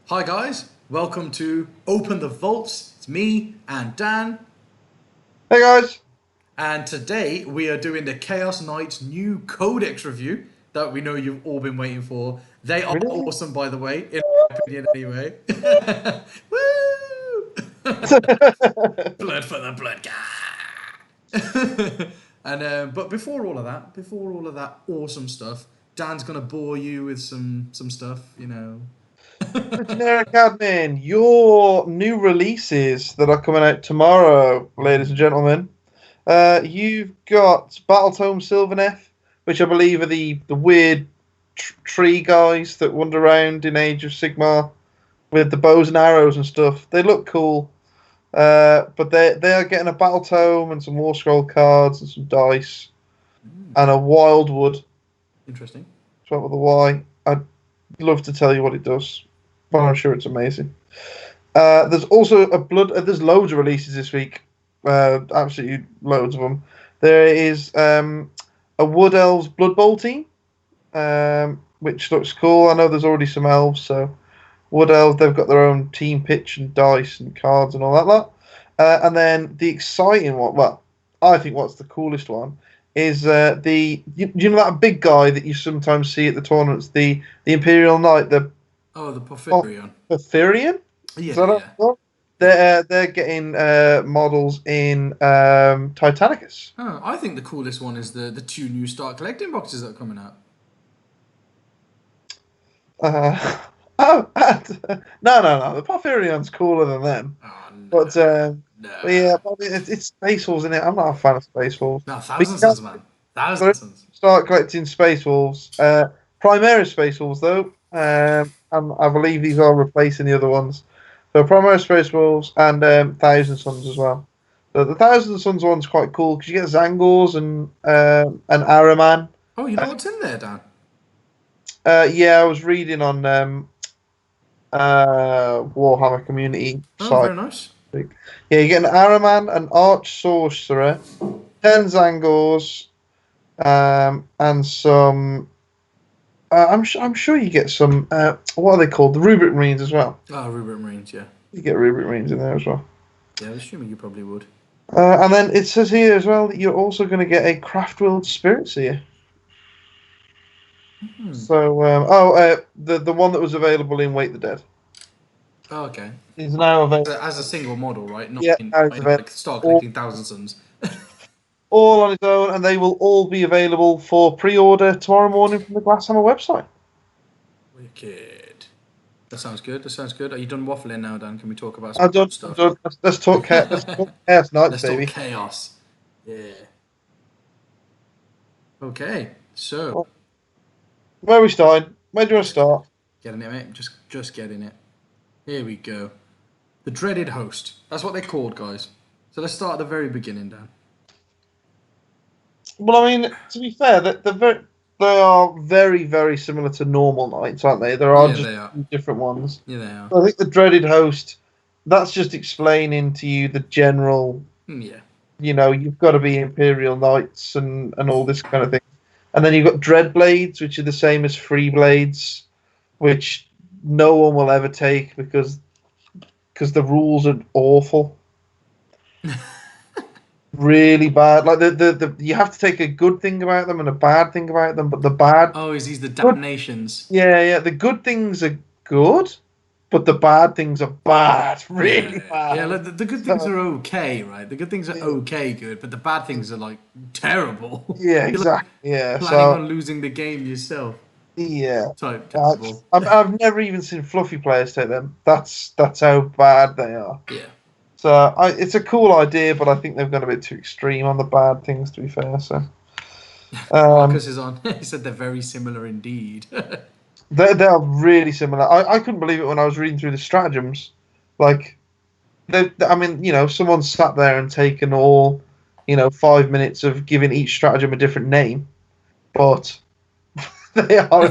Hi guys, welcome to Open the Vaults. It's me and Dan, Hey guys. and today we are doing the Chaos Knights new Codex review that we know you've all been waiting for. They are Really? awesome, by the way, in my opinion, anyway. Woo! Blood for the blood guy. But before all of that awesome stuff, Dan's gonna bore you with some stuff, you know. The generic admin, your new releases that are coming out tomorrow, ladies and gentlemen. You've got Battletome Sylvaneth, which I believe are the weird tree guys that wander around in Age of Sigmar with the bows and arrows and stuff. They look cool, but they are getting a Battletome and some War Scroll cards and some dice and a Wildwood. Interesting. Start with a Y. I'd love to tell you what it does, but I'm sure it's amazing. There's also a blood. There's loads of releases this week. Absolutely loads of them. There is a Wood Elves Blood Bowl team, which looks cool. I know there's already some elves, so Wood Elves they've got their own team pitch and dice and cards and all that lot. And then the exciting one, well, I think what's the coolest one is you know that big guy that you sometimes see at the tournaments, the Imperial Knight, the Oh, the Porphyrion. Porphyrion. Is Yeah, that what yeah. it's called? They're getting models in Titanicus. Oh, I think the coolest one is the two new Start Collecting boxes that are coming out. Uh, oh, no. The Porphyrion's cooler than them. Oh no, But, but no, yeah, but it's Space Wolves in it. I'm not a fan of Space Wolves. no, But Thousand you Sons, can man, Thousand Sons. start collecting Space Wolves. Primaris Space Wolves, though, and I believe these are replacing the other ones. So Primaris Space Wolves and Thousand Suns as well. So the Thousand Suns one's quite cool because you get Zangors and Araman. Oh, you know what's in there, Dan? Yeah, I was reading on Warhammer Community Oh, site. very nice. Yeah, you get an Araman, an Arch Sorcerer, 10 Zangors, and some. I'm sure you get some. What are they called? The Rubric Marines as well. Oh, Rubric Marines, yeah. You get Rubric Marines in there as well. Yeah, I was assuming you probably would. And then it says here as well that you're also going to get a Craftworld Spirit Seer. Hmm. So, the one that was available in Wait the Dead Oh, okay. is now available. As a single model, right? Not Yeah, in, now not it's in available. like Start All, Collecting Thousand Sons. all on its own, and they will all be available for pre-order tomorrow morning from the Glasshammer website. Wicked. That sounds good. That sounds good. Are you done waffling now, Dan? Can we talk about some I'm done. I'm stuff? done. Let's talk. Let's talk Chaos Knights, Let's talk baby. chaos. Yeah. Okay. So, Well, where are we starting? Where do you want to start? getting it, mate. Just getting it. Here we go. The dreaded host. That's what they're called, guys. So let's start at the very beginning, Dan. Well, I mean, to be fair, they are very, very similar to normal knights, aren't they? There are Yeah, just they are. different ones. Yeah, they are. I think the dreaded host. That's just explaining to you the general. Yeah. You've got to be Imperial Knights and all this kind of thing. And then you've got Dreadblades, which are the same as Free Blades, which no one will ever take because the rules are awful. Really bad. Like the you have to take a good thing about them and a bad thing about them, but the bad Oh, is these the good damnations? yeah, the good things are good, but the bad things are bad. Yeah, Really yeah. bad. Like the good things So, are okay, right? The good things are yeah, okay, good, but the bad things are like terrible. yeah, You're like exactly. Yeah. planning So on losing the game yourself. yeah. Type Uh, terrible. I've never even seen fluffy players take them. That's how bad they are. Yeah. So it's a cool idea, but I think they've gone a bit too extreme on the bad things. To be fair, so um, Marcus is on. He said they're very similar indeed. they are really similar. I couldn't believe it when I was reading through the stratagems. Like, I mean, someone sat there and taken all, 5 minutes of giving each stratagem a different name, but they are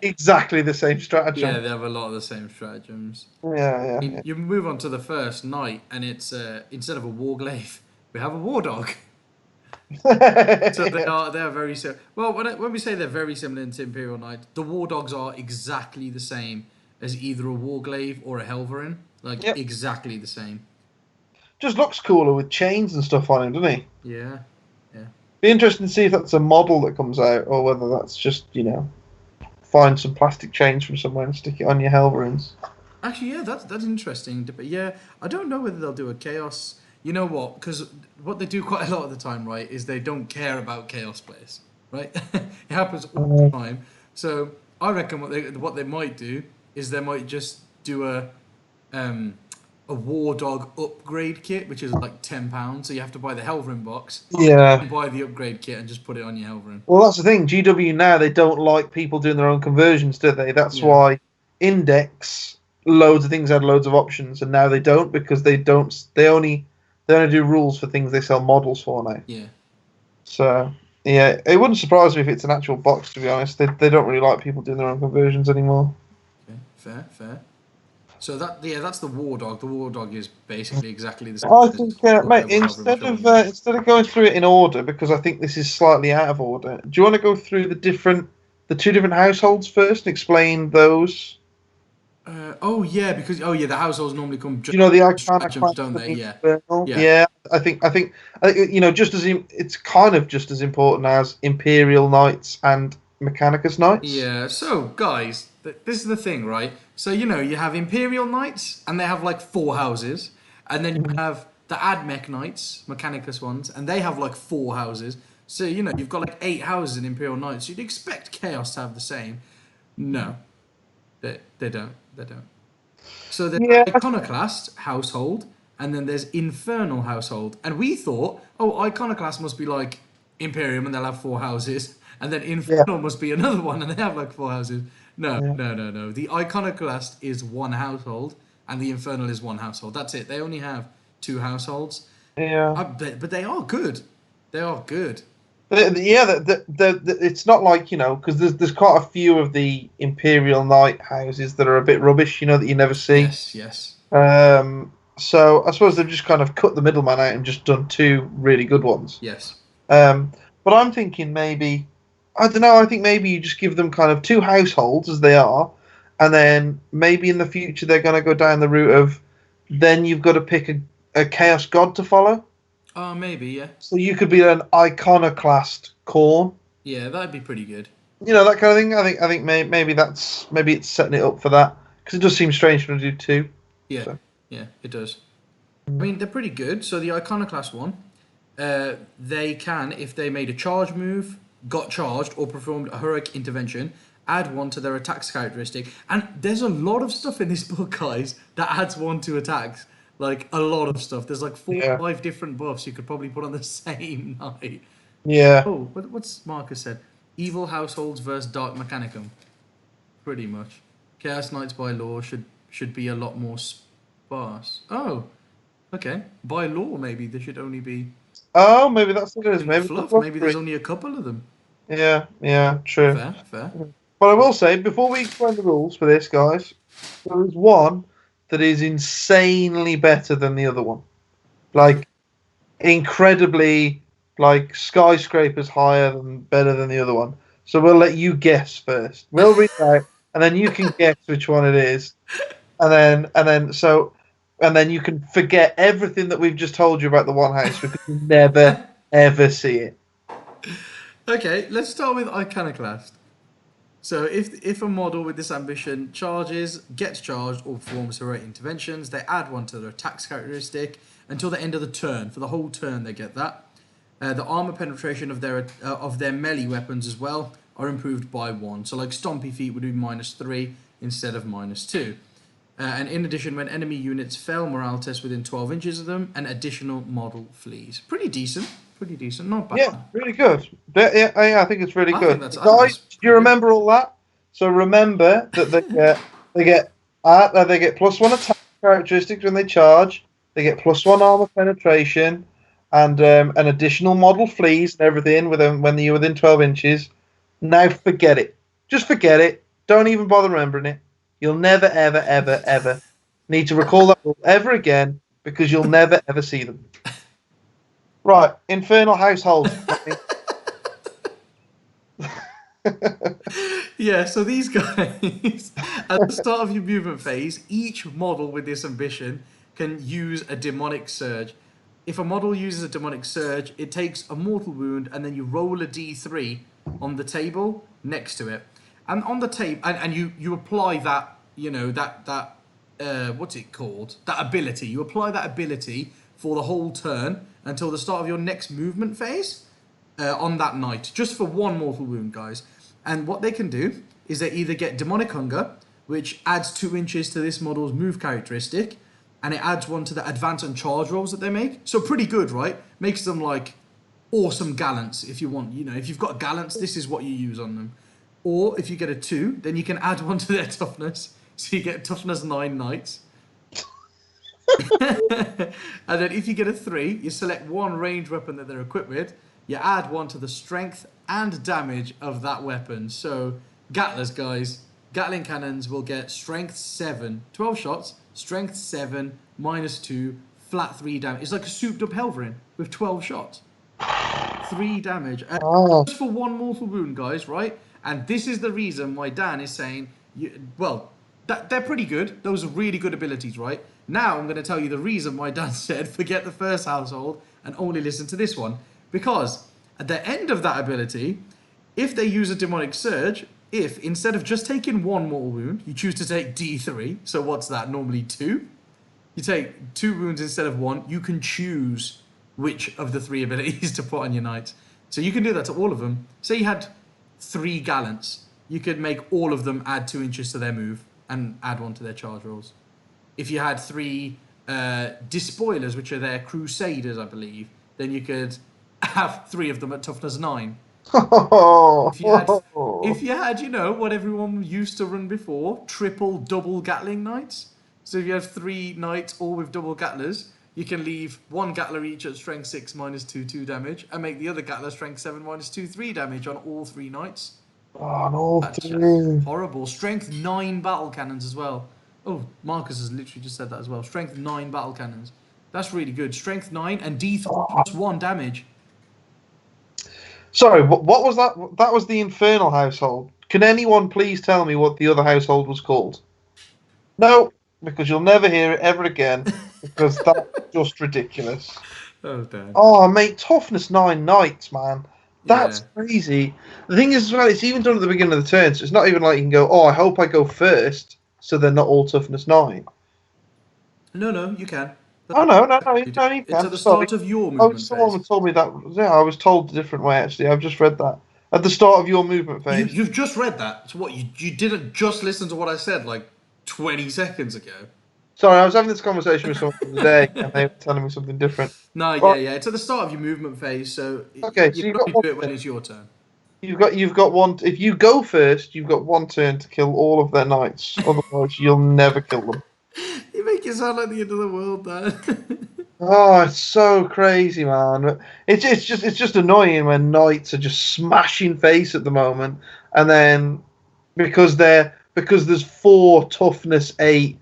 exactly the same Yeah, stratagem. they have a lot of the same stratagems. Yeah, You move on to the first night, and it's instead of a warglaive, we have a war dog. So they yeah. are very similar. Well, when we say they're very similar to Imperial Knight, the war dogs are exactly the same. as either a Warglaive or a Helverin. Like, Yep. exactly the same. Just looks cooler with chains and stuff on him, doesn't he? Yeah, yeah. Be interesting to see if that's a model that comes out or whether that's just, find some plastic chains from somewhere and stick it on your Helverins. Actually, yeah, that's interesting. But yeah, I don't know whether they'll do a Chaos. You know what? Because what they do quite a lot of the time, right, is they don't care about Chaos players, right? It happens all the time. So I reckon what they might do is they might just do a War Dog upgrade kit, which is like £10. So you have to buy the Helverin box, Yeah. and buy the upgrade kit, and just put it on your Helverin. Well, that's the thing. GW now, they don't like people doing their own conversions, do they? That's Yeah. why Index, loads of things had loads of options, and now they don't because they don't. They only do rules for things they sell models for now. Yeah. So yeah, it wouldn't surprise me if it's an actual box. To be honest, they don't really like people doing their own conversions anymore. Okay. Fair. So that's the War Dog. The War Dog is basically exactly the same. I As think, what mate, Helverin instead of going through it in order, because I think this is slightly out of order. Do you want to go through the two different households first and explain those? the households normally come Do you know the stratagems, iconoclast don't and they? the Yeah, infernal? yeah, Yeah, I think just as it's kind of just as important as Imperial Knights and Mechanicus Knights. yeah. So guys, this is the thing, right? So you have Imperial Knights, and they have like 4 houses, and then you Mhm. have the Admech Knights, Mechanicus ones, and they have like 4 houses. So you've got like 8 houses in Imperial Knights. You'd expect Chaos to have the same. No, they don't. They don't. So there's Yeah, Iconoclast household, and then there's Infernal household. And we thought, oh, Iconoclast must be like Imperium, and they'll have 4 houses, and then yeah, Infernal must be another one, and they have like 4 houses. No, yeah, no, no, no. The Iconoclast is one household, and the Infernal is one household. That's it. They only have 2 households. yeah. But they are good. They are good. Yeah, it's not like because there's quite a few of the Imperial Knight houses that are a bit rubbish, that you never see. Yes, yes, So I suppose they've just kind of cut the middleman out and just done two really good ones. yes. Um, but I'm thinking maybe, I don't know, I think maybe you just give them kind of two households as they are, and then maybe in the future they're going to go down the route of then you've got to pick a Chaos God to follow. Oh, maybe, yeah. So you could be an Iconoclast Corn. Yeah, that'd be pretty good. That kind of thing. I think maybe it's setting it up for that because it does seem strange to do two. Yeah, So. yeah, it does. I mean, they're pretty good. So the Iconoclast one, they can, if they made a charge move, got charged, or performed a heroic intervention, add 1 to their attacks characteristic. And there's a lot of stuff in this book, guys, that adds 1 to attacks. Like, a lot of stuff. There's like 4 Yeah. or 5 different buffs you could probably put on the same night. Yeah. Oh, what's Marcus said? Evil households versus Dark Mechanicum. Pretty much. Chaos Knights by law should be a lot more sparse. Oh, okay. By law, maybe there should only be Oh, maybe that's what it is. in the Maybe it's fluff. the Maybe there's only a couple of them. Yeah. Yeah. True. Fair. But I will say before we explain the rules for this, guys, there is one that is insanely better than the other one. Like incredibly, like skyscrapers higher than better than the other one. So we'll let you guess first. We'll read it out, and then you can guess which one it is, and then you can forget everything that we've just told you about the one house because you never ever see it. Okay, let's start with Iconoclast. So if a model with this ambition charges, gets charged, or performs heroic interventions, they add 1 to their attacks characteristic until the end of the turn. For the whole turn, they get that. The armor penetration of their melee weapons as well are improved by 1. So like Stompy Feet would be -3 instead of -2. And in addition, when enemy units fail morale tests within 12 inches of them, an additional model flees. Pretty decent, not bad. Yeah, really good. Yeah, I think it's really I good. think that's Guys, do you pretty good. remember all that? So remember that they get +1 attack characteristics when they charge. They get +1 armor penetration, and an additional model flees and everything when you're within 12 inches. Now forget it. Just forget it. Don't even bother remembering it. You'll never, ever, ever, ever need to recall that rule ever again because you'll never, ever see them. Right, Infernal Household. Yeah, so these guys, at the start of your movement phase, each model with this ambition can use a demonic surge. If a model uses a demonic surge, it takes a mortal wound, and then you roll a d3 on the table next to it. And on the table, and you apply that, what's it called? That ability. You apply that ability for the whole turn until the start of your next movement phase on that night, just for one mortal wound, guys. And what they can do is they either get Demonic Hunger, which adds 2 inches to this model's move characteristic, and it adds 1 to the advance and charge rolls that they make. So pretty good, right? Makes them like awesome gallants if you want. If you've got gallants, this is what you use on them. Or if you get a 2, then you can add 1 to their toughness. So you get toughness 9 knights. And then if you get a 3, you select 1 ranged weapon that they're equipped with. You add 1 to the strength and damage of that weapon. So Gattlers, guys, Gatling cannons will get strength 7, 12 shots, strength 7, -2, flat 3 damage. It's like a souped up Helverin with 12 shots. 3 damage. Oh, Just for 1 mortal wound, guys, right? And this is the reason why Dan is saying, they're pretty good. Those are really good abilities, right? Now I'm going to tell you the reason why Dan said forget the first household and only listen to this one. Because at the end of that ability, if they use a demonic surge, if instead of just taking 1 mortal wound, you choose to take D3, so what's that? Normally 2. You take 2 wounds instead of 1. You can choose which of the 3 abilities to put on your knights. So you can do that to all of them. Say you had 3 gallants, you could make all of them add 2 inches to their move and add 1 to their charge rolls. If you had 3 despoilers, which are their crusaders, I believe, then you could have 3 of them at toughness 9. If you had, what everyone used to run before, triple, double Gatling knights. So if you have 3 knights all with double Gattlers, you can leave 1 Gatler each at strength 6 -2, 2 damage, and make the other Gatler strength 7 -2, 3 damage on all 3 knights. oh, no, That's just dude. horrible. Strength 9 battle cannons as well. Oh, Marcus has literally just said that as well. Strength 9 battle cannons. That's really good. Strength 9 and D3 plus 1 damage. Sorry, what was that? That was the Infernal household. Can anyone please tell me what the other household was called? No, because you'll never hear it ever again, because that's just ridiculous. Oh, damn. Oh, mate, toughness 9 knights, man. That's Yeah. crazy. The thing is, as well, it's even done at the beginning of the turn, so it's not even like you can go, oh, I hope I go first, so they're not all toughness 9. No, you can. Oh, no, you It's can. at the Sorry. start of your Oh, movement someone phase. told me that. Yeah, I was told a different way, actually. I've just read that. At the start of your movement phase. You've just read that. So what, you didn't just listen to what I said like 20 seconds ago? Sorry, I was having this conversation with someone today, and they were telling me something different. No, Right, yeah. It's at the start of your movement phase, so okay, you so you've can got only one do it when turn. it's your turn. You've got one. If you go first, you've got 1 turn to kill all of their knights. Otherwise, you'll never kill them. You make it sound like the end of the world, Dan. Oh, it's so crazy, man. It's just annoying when knights are just smashing face at the moment, and then because there's 4 toughness 8,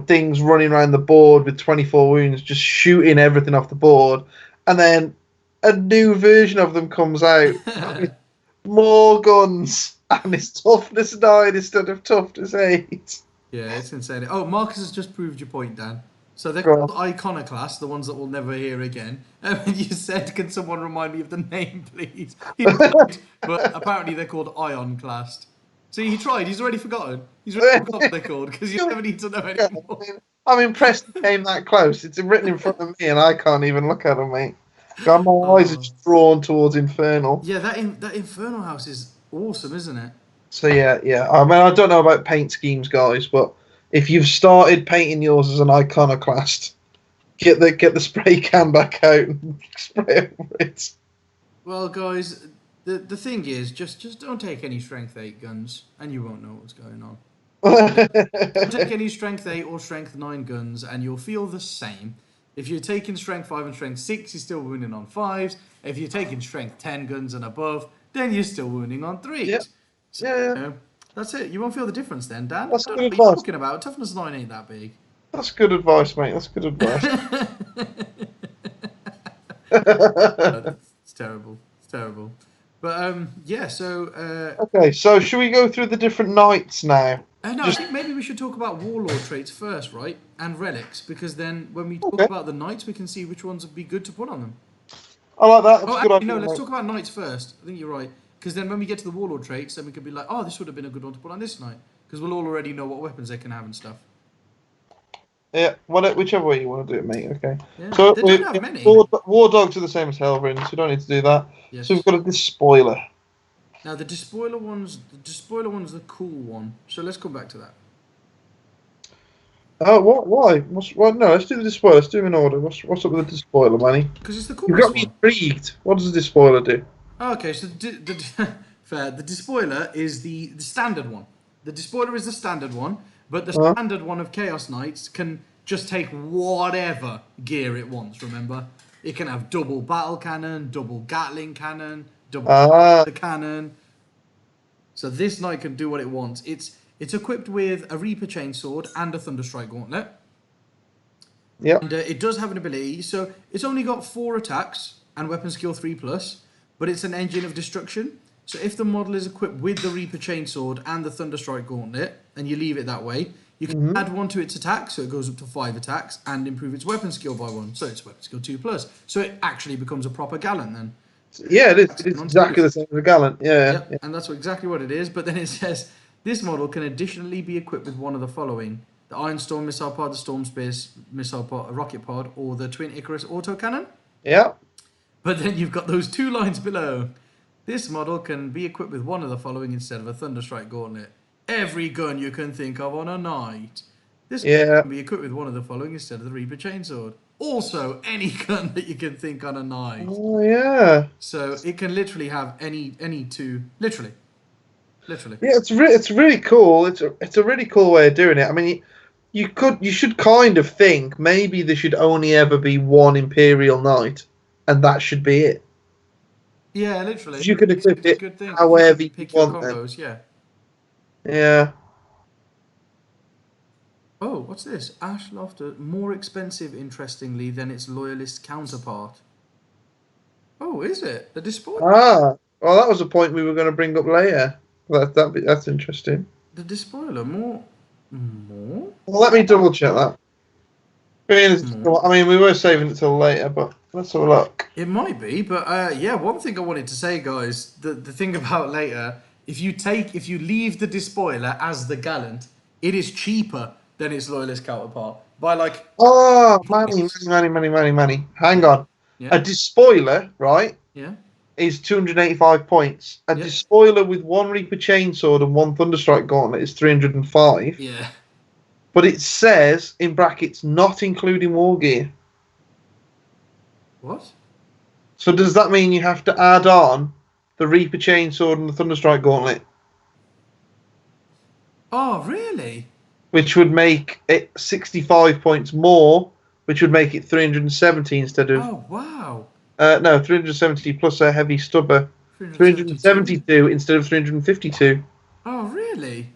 things running around the board with 24 wounds, just shooting everything off the board, and then a new version of them comes out with more guns, and it's toughness 9 instead of toughness 8. Yeah, it's insane. Oh, Marcus has just proved your point, Dan. So they're Go called Iconoclast, the ones that we'll never hear again. And you said, can someone remind me of the name, please? He tried, but apparently they're called Ionclast. See, he tried. He's already forgotten. He's already forgotten what they're called, because you never need to know anymore. I'm impressed he came that close. It's written in front of me, and I can't even look at him, mate. God, my eyes are just drawn towards Infernal. Yeah, that Infernal House is awesome, isn't it? So yeah. I mean, I don't know about paint schemes, guys, but if you've started painting yours as an iconoclast, get the spray can back out and spray over it. Well, guys, the thing is, just don't take any Strength 8 guns, and you won't know what's going on. Don't take any Strength 8 or Strength 9 guns, and you'll feel the same. If you're taking Strength 5 and Strength 6, you're still wounding on 5s. If you're taking Strength 10 guns and above, then you're still wounding on 3s. Yeah. So, Yeah. that's it. You won't feel the difference then, Dan. That's Don't good know what you're advice. talking about. Toughness 9 ain't that big. That's good advice, mate. That's good advice. It's terrible. It's terrible. But yeah. So Okay, so should we go through the different knights now? no, I Just think maybe we should talk about warlord traits first, right? And relics, because then when we talk okay. about the knights, we can see which ones would be good to put on them. I like that. That's Oh, a good actually, no. idea, Let's mate. talk about knights first. I think you're right, because then when we get to the warlord traits, then we could be like, oh, this would have been a good one to put on this knight, because we'll all already know what weapons they can have and stuff. Yeah, whichever way you want to do it, mate. Okay. Yeah, So they don't have many. war dogs are the same as Hellrins. We don't need to do that. So we've Yes. got a despoiler. Now the despoiler one's the cool one. So let's come back to that. Oh, what? Why? No, let's do the despoiler. Let's do them in order. What's up with the despoiler, Manny? Because it's the You've got coolest me one. intrigued. What does the despoiler do? Okay, so fair. The despoiler is the standard one. The despoiler is the standard one, but the Uh, standard one of Chaos Knights can just take whatever gear it wants. Remember, it can have double battle cannon, double Gatling cannon, double ah, the cannon. So this knight can do what it wants. It's equipped with a Reaper Chainsword and a Thunderstrike Gauntlet. yep. And it does have an ability, so it's only got 4 attacks and weapon skill 3 plus, but it's an engine of destruction. So if the model is equipped with the Reaper Chainsword and the Thunderstrike Gauntlet, and you leave it that way, you can Mm-hmm. add 1 to its attack, so it goes up to 5 attacks, and improve its weapon skill by 1, so it's weapon skill 2 plus. So it actually becomes a proper gallant then. Yeah, it is. It's exactly the same as a gallant. Yeah, Yep, and that's exactly what it is. But then it says this model can additionally be equipped with one of the following: the Iron Storm missile pod, the Storm Space missile pod, rocket pod, or the Twin Icarus autocannon. yeah. But then you've got those 2 lines below. This model can be equipped with one of the following instead of a Thunderstrike Gauntlet. Every gun you can think of on a knight. This Yeah. can be equipped with one of the following instead of the Reaper Chainsword. Also, any gun that you can think on a knight. Oh, yeah. So it can literally have any 2, literally. Literally. Yeah, it's really cool. It's a really cool way of doing it. I mean, you should kind of think maybe there should only ever be one Imperial Knight, and that should be it. Yeah, literally. You could equip It's a it good thing. however You you can pick your want. Then. combos, yeah. Yeah. Oh, what's this? Ash Lofter, more expensive, interestingly, than its loyalist counterpart. Oh, is it? The Despoiler. Ah. Well, that was a point we were going to bring up later. That's interesting. The Despoiler, more? Well, let me double check that. More? I mean, we were saving it till later, but let's have a look. It might be, but yeah, one thing I wanted to say, guys, the thing about later, if you leave the Despoiler as the Gallant, it is cheaper than its loyalist counterpart by like Oh, points. money. Hang Yeah. on. Yeah. A despoiler, right, Yeah. is 285 points. A Yep. despoiler with one Reaper Chainsword and one Thunderstrike Gauntlet is 305. Yeah. But it says, in brackets, not including war gear. What? So does that mean you have to add on the Reaper Chainsword and the Thunderstrike Gauntlet? Oh, really? Which would make it 65 points more, which would make it 370 instead of... Oh, wow. No, 370 plus a heavy stubber. 372 instead of 352. Oh, really?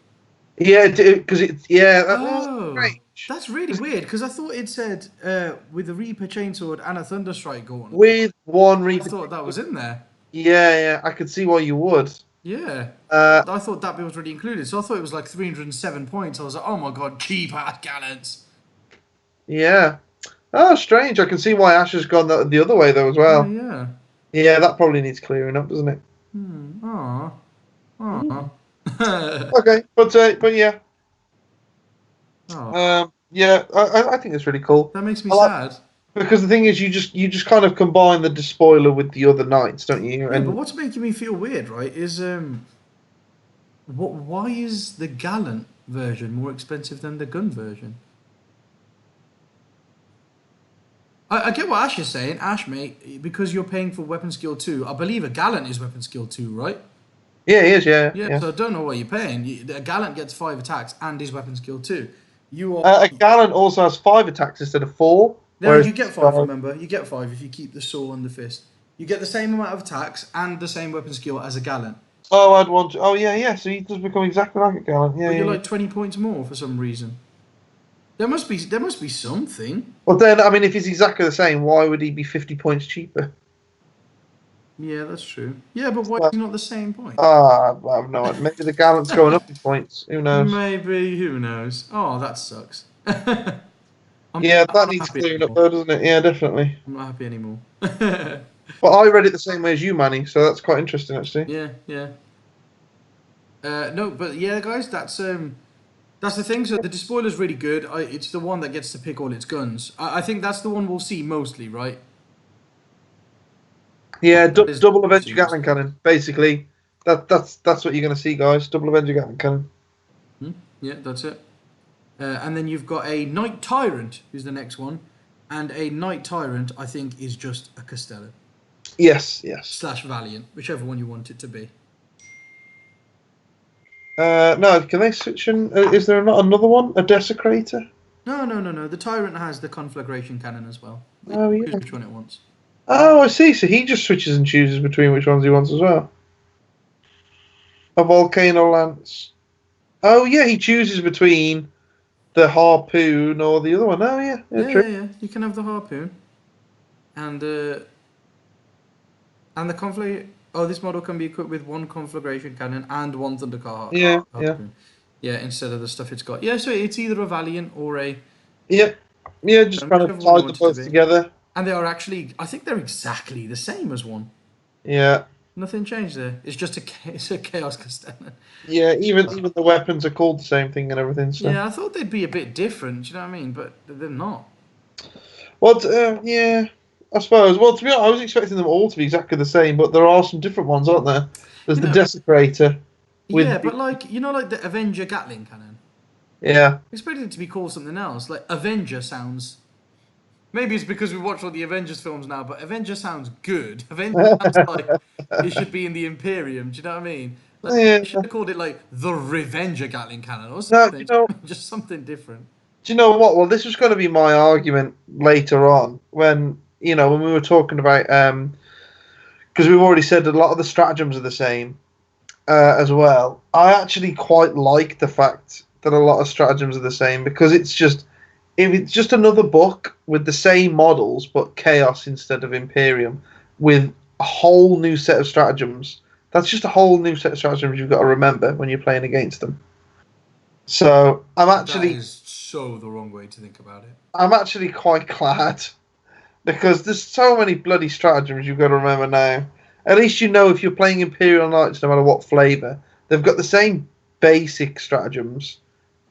Yeah, because that's Oh, strange. that's really weird because I thought it said with a Reaper Chainsword and a Thunderstrike Gauntlet. With one I Reaper. thought that was in there. Yeah, I could see why you would. Yeah. Uh, I thought that bit was already included. So I thought it was like 307 points. I was like, oh my god, cheap ass gallants. yeah. Oh, strange. I can see why Ash has gone the other way though as Oh, well. yeah. Yeah, that probably needs clearing up, doesn't it? Aw. Aw. Okay, but yeah, Aw. yeah. I think it's really cool. That makes me I like- sad. Because the thing is, you just kind of combine the despoiler with the other knights, don't you? Yeah, And but what's making me feel weird, right, is why is the Gallant version more expensive than the gun version? I get what Ash is saying. Ash, mate, because you're paying for weapon skill 2. I believe a Gallant is weapon skill 2, right? yeah, he is. Yeah, Yeah, so I don't know what you're paying. A Gallant gets 5 attacks and is weapon skill 2. You are... A gallant also has 5 attacks instead of 4. No, whereas you get 5, remember? You get 5 if you keep the saw and the fist. You get the same amount of attacks and the same weapon skill as a Gallant. Oh, I'd want to. Oh, yeah. So he does become exactly like a gallant. Yeah, But yeah. you're like 20 points more for some reason. There must be something. Well, then, I mean, if he's exactly the same, why would he be 50 points cheaper? Yeah, that's true. Yeah, but why is So, he not the same point? I have no idea. Maybe the gallant's going up in points. Who knows? Maybe, who knows? Oh, that sucks. Yeah, I'm that not needs happy clearing up anymore. though, doesn't it? Yeah, definitely. I'm not happy anymore. But I read it the same way as you, Manny, so that's quite interesting, actually. Yeah, yeah. No, but yeah, guys, that's the thing. So the despoiler's really good. It's the one that gets to pick all its guns. I think that's the one we'll see mostly, right? Yeah, That is double we'll see Avenger Gatling mostly. cannon. Basically, that's what you're going to see, guys. Double Avenger Gatling cannon. Hmm? Yeah, that's it. And then you've got a Knight Tyrant, who's the next one, and a Knight Tyrant, I think, is just a Castellan Yes, yes. slash Valiant, whichever one you want it to be. No, can they switch in? Is there not another one? A Desecrator? No, no, no, no. The Tyrant has the Conflagration Cannon as well. It Oh, choose yeah. which one it wants. Oh, I see. So he just switches and chooses between which ones he wants as well. A Volcano Lance. Oh, yeah, he chooses between the Harpoon or the other one. Oh, yeah, yeah, Yeah, true. yeah, yeah. You can have the Harpoon and uh, and the conflag. Oh, this model can be equipped with one conflagration cannon and one thundercar Yeah, yeah, harpoon. Yeah, instead of the stuff it's got. Yeah, so it's either a Valiant or a yeah, yeah. Just kind of whichever one you tied them want it to both be. together. And they are actually, I think they're exactly the same as one. Yeah, Nothing changed there. It's just it's a Chaos Castellan. yeah. Even the weapons are called the same thing and everything. So, Yeah, I thought they'd be a bit different. Do you know what I mean? But they're not. well, yeah, I suppose. Well, to be honest, I was expecting them all to be exactly the same, but there are some different ones, aren't there? There's You the know, Desecrator yeah, with but like like the Avenger Gatling cannon. yeah. I expected it to be called something else. Like Avenger sounds. Maybe it's because we watch all the Avengers films now, but Avenger sounds good. Avenger sounds like it should be in the Imperium. Do you know what I mean? Like Yeah. they should have called it like the Revenger Gatling Cannon or No, something. Just something different. do you know what? Well, this was going to be my argument later on when when we were talking about because we've already said a lot of the stratagems are the same as well. I actually quite like the fact that a lot of stratagems are the same because if it's just another book with the same models but chaos instead of Imperium with a whole new set of stratagems. That's just a whole new set of stratagems you've got to remember when you're playing against them. So That is so the wrong way to think about it. I'm actually quite glad because there's so many bloody stratagems you've got to remember now. At least you know if you're playing Imperial Knights, no matter what flavour, they've got the same basic stratagems.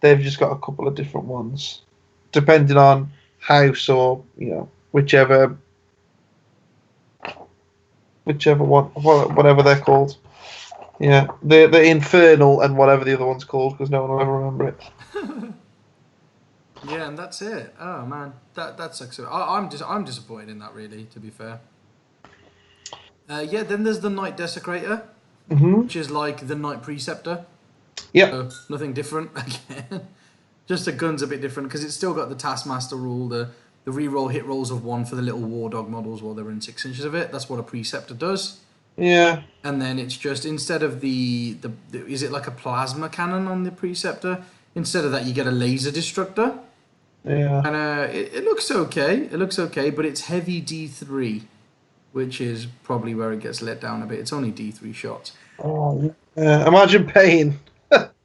They've just got a couple of different ones, depending on house or whichever one, whatever they're called. Yeah, the Infernal and whatever the other one's called because no one will ever remember it. Yeah, and that's it. Oh man, that sucks. I'm disappointed in that. Really, to be fair. Yeah, then there's the Knight Desecrator, Hmm. which is like the Knight Preceptor. Yep. So nothing different again. Just the gun's a bit different because it's still got the Taskmaster rule, the reroll hit rolls of 1 for the little War Dog models while they're in 6 inches of it. That's what a Preceptor does. Yeah. And then it's just instead of the is it like a plasma cannon on the Preceptor? Instead of that, you get a laser destructor. Yeah. And it looks okay. It looks okay, but it's heavy D3, which is probably where it gets let down a bit. It's only D3 shots. Oh, yeah. Imagine paying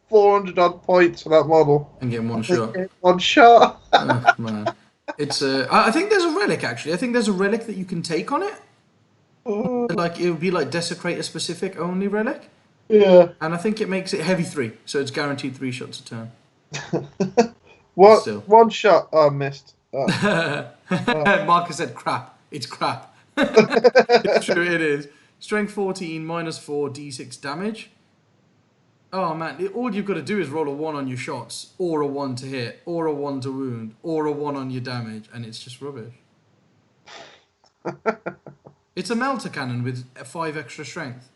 400 odd points for that model. And getting one And they shot. get one shot. Oh, man. It's I think there's a relic actually. I think there's a relic that you can take on it. Like it would be like Desecrator specific only relic. Yeah. And I think it makes it heavy 3, so it's guaranteed 3 shots a turn. What? Still. One shot. Oh, I missed. Oh. Marcus said crap. It's crap. It's true, it is. Strength 14, -4, d6 damage. Oh man, all you've got to do is roll a 1 on your shots, or a 1 to hit, or a 1 to wound, or a 1 on your damage, and it's just rubbish. It's a melter cannon with 5 extra strength,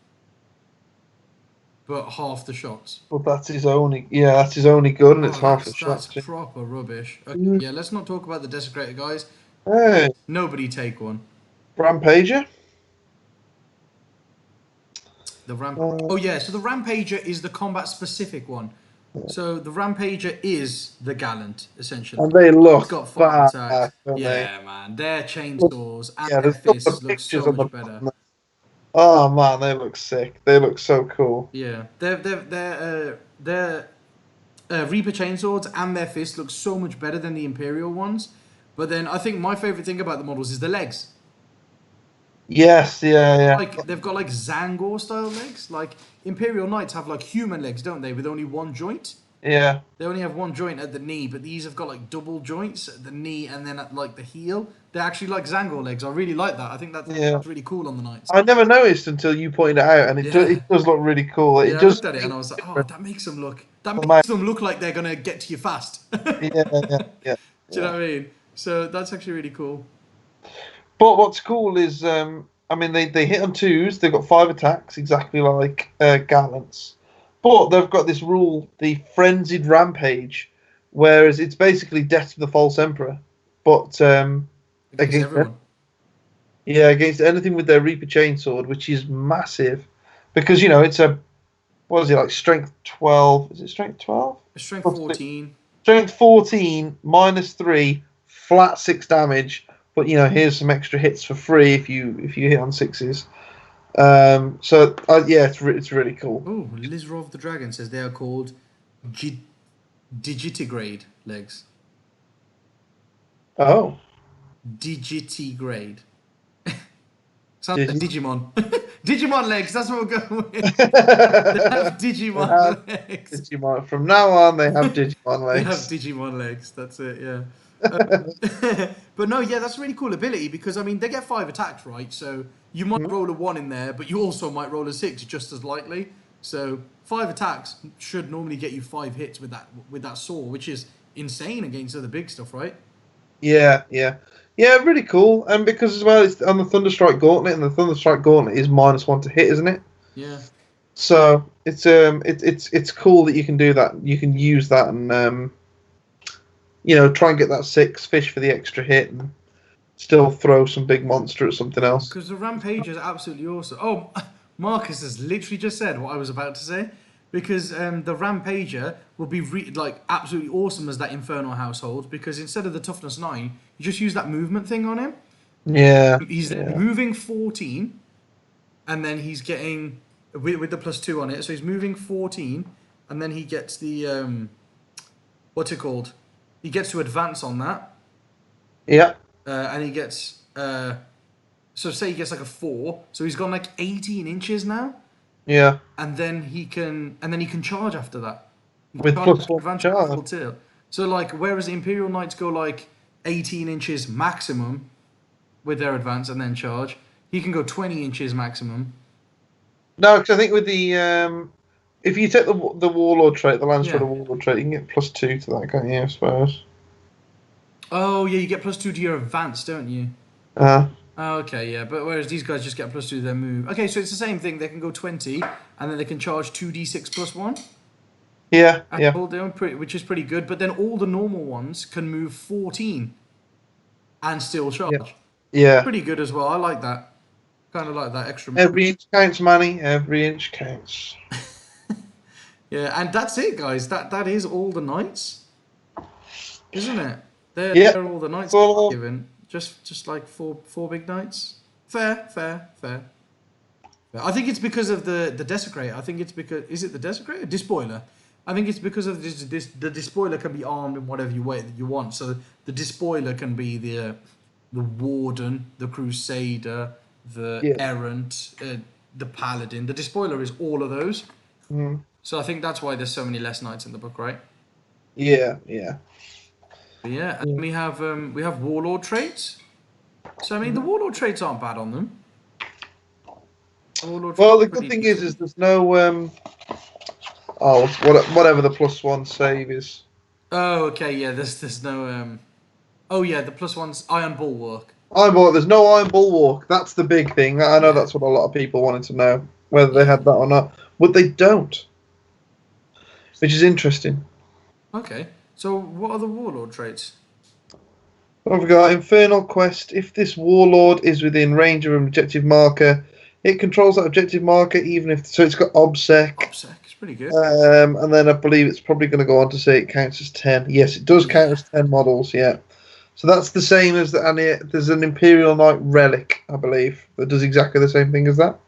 but half the shots. But that's his only. Yeah, that's his only gun. It's half a shot. That's proper rubbish. Okay, Mm. yeah, let's not talk about the Desecrator, guys. Hey, Nobody take one. Rampager. The ramp. Uh, Oh yeah, so the Rampager is the combat specific one. So the Rampager is the Gallant essentially. and they It's look got fire bad, attacks. don't they? Yeah, man, their chainsaws and Yeah, their there's a couple fists of look pictures so on the much better. bottom. Oh man, they look sick. They look so cool. Yeah, their Reaper chainswords and their fists look so much better than the Imperial ones. But then I think my favorite thing about the models is the legs. Yes, yeah, yeah. Like they've got like Zangor style legs. Like Imperial Knights have like human legs, don't they? With only one joint. Yeah. They only have one joint at the knee, but these have got like double joints at the knee and then at like the heel. They're actually like Zangor legs. I really like that. I think Yeah. that's really cool on the Knights. I never noticed until you pointed it out, and Yeah. it does look really cool. It Yeah, I just looked at it and I was like, oh, that for my makes them look like they're gonna get to you fast. yeah, yeah, yeah, Do you yeah. know what I mean? So that's actually really cool. But what's cool is, I mean, they hit on twos. They've got 5 attacks, exactly like Gallants. But they've got this rule, the Frenzied Rampage, whereas it's basically Death to the False Emperor, but Against everyone. yeah, against anything with their Reaper Chainsword, which is massive, because it's a what is it like Strength 12? Is it Strength 12? Strength 14. Strength 14 -3, flat 6 damage. But here's some extra hits for free if you hit on sixes. So yeah, it's really cool. Oh, Lizra of the Dragon says they are called digitigrade legs. Oh, Digitigrade. Sounds like Digimon. Digimon legs, that's what we're going with. They have Digimon legs. Digimon. From now on, they have Digimon They have legs. Digimon legs, that's it, yeah. But no, yeah, that's a really cool ability because I mean they get 5 attacks, right? So you might roll a 1 in there, but you also might roll a 6 just as likely. So 5 attacks should normally get you 5 hits with that saw, which is insane against other big stuff, right? Yeah, yeah, yeah. Really cool. And because as well, it's on the Thunderstrike Gauntlet, and the Thunderstrike Gauntlet is -1 to hit, isn't it? Yeah. So it's cool that you can do that. You can use that and try and get that 6 fish for the extra hit and still throw some big monster at something else. Because the Rampage is absolutely awesome. Oh, Marcus has literally just said what I was about to say. Because the Rampager will be like absolutely awesome as that Infernal household. Because instead of the toughness 9, you just use that movement thing on him. Yeah. He's moving 14, and then he's getting with the +2 on it. So he's moving 14, and then he gets the what's it called? He gets to advance on that. Yeah. And he gets so say he gets like a 4, so he's gone like 18 inches now. Yeah. And then he can charge after that. With +1 charge. So like whereas the Imperial Knights go like 18 inches maximum with their advance and then charge, he can go 20 inches maximum. No, because I think with the if you take the Warlord trait, the Landstrider Warlord trait, you can get +2 to that, can't you? I suppose. Oh yeah, you get +2 to your advance, don't you? Oh, okay, yeah, but whereas these guys just get +2 to their move. Okay, so it's the same thing. They can go 20, and then they can charge 2d6 +1. Yeah, yeah. Which is pretty good. But then all the normal ones can move 14 and still charge. Yeah. Pretty good as well. I like that. Kind of like that extra move. Every inch counts, Manny. Every inch counts. Yeah, and that's it, guys. That is all the knights, isn't it? They're all the knights given. Just like four big knights. Fair. I think it's because of the Desecrate. I think it's because is it the Desecrate or Despoiler? I think it's because of the Despoiler can be armed in whatever way that you want. So the Despoiler can be the Warden, the Crusader, the Errant, the Paladin. The Despoiler is all of those. Mm. So I think that's why there's so many less knights in the book, right? Yeah. But yeah, and we have Warlord traits. So I mean, the Warlord traits aren't bad on them. Well, the good thing is there's no whatever the +1 save is. Oh, okay, yeah. There's no Oh yeah, the +1's Iron Bulwark. There's no Iron Bulwark. That's the big thing. I know that's what a lot of people wanted to know, whether they had that or not. But they don't, which is interesting. Okay, so what are the Warlord traits? I've got Infernal Quest. If this Warlord is within range of an objective marker, it controls that objective marker, even if so. It's got Obsec. Obsec is pretty good. And then I believe it's probably going to go on to say it counts as 10. Yes, it does count as 10 models. Yeah. So that's the same as and there's an Imperial Knight relic, I believe, that does exactly the same thing as that.